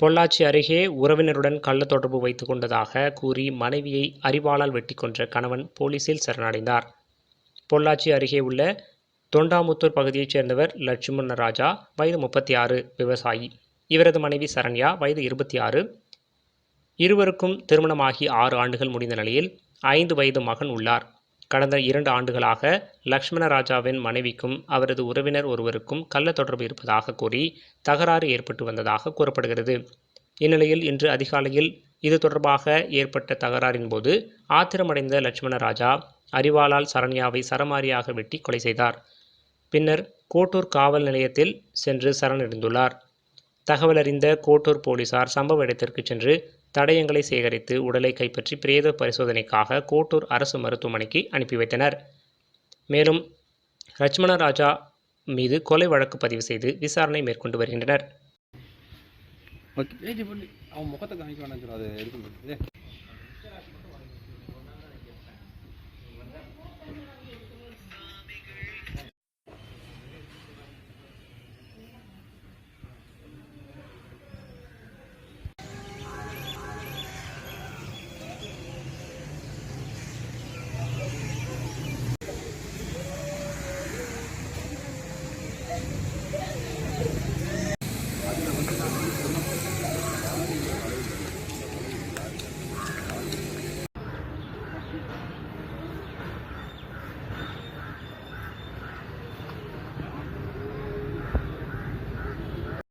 பொள்ளாச்சி அருகே உறவினருடன் கள்ள தொடர்பு வைத்துக் கொண்டதாக கூறி மனைவியை அரிவாளால் வெட்டி கொன்ற கணவன் போலீசில் சரணடைந்தார். பொள்ளாச்சி அருகே உள்ள தொண்டாமுத்தூர் பகுதியைச் சேர்ந்தவர் லட்சுமணராஜா, வயது 36, விவசாயி. இவரது மனைவி சரண்யா, வயது 26. இருவருக்கும் திருமணமாகி 6 ஆண்டுகள் முடிந்த நிலையில் 5 வயது மகன் உள்ளார். கடந்த 2 ஆண்டுகளாக லட்சுமணராஜாவின் மனைவிக்கும் அவரது உறவினர் ஒருவருக்கும் கள்ள தொடர்பு இருப்பதாக கூறி தகராறு ஏற்பட்டு வந்ததாக கூறப்படுகிறது. இந்நிலையில் இன்று அதிகாலையில் இது தொடர்பாக ஏற்பட்ட தகராறின் போது ஆத்திரமடைந்த லட்சுமணராஜா அரிவாளால் சரண்யாவை சரமாரியாக வெட்டி கொலை செய்தார். பின்னர் கோட்டூர் காவல் நிலையத்தில் சென்று சரணடைந்துள்ளார். தகவல் அறிந்த கோட்டூர் போலீசார் சம்பவ இடத்திற்கு சென்று தடயங்களை சேகரித்து உடலை கைப்பற்றி பிரேத பரிசோதனைக்காக கோட்டூர் அரசு மருத்துவமனைக்கு அனுப்பி வைத்தனர். மேலும் லட்சுமணராஜா மீது கொலை வழக்கு பதிவு செய்து விசாரணை மேற்கொண்டு வருகின்றனர்.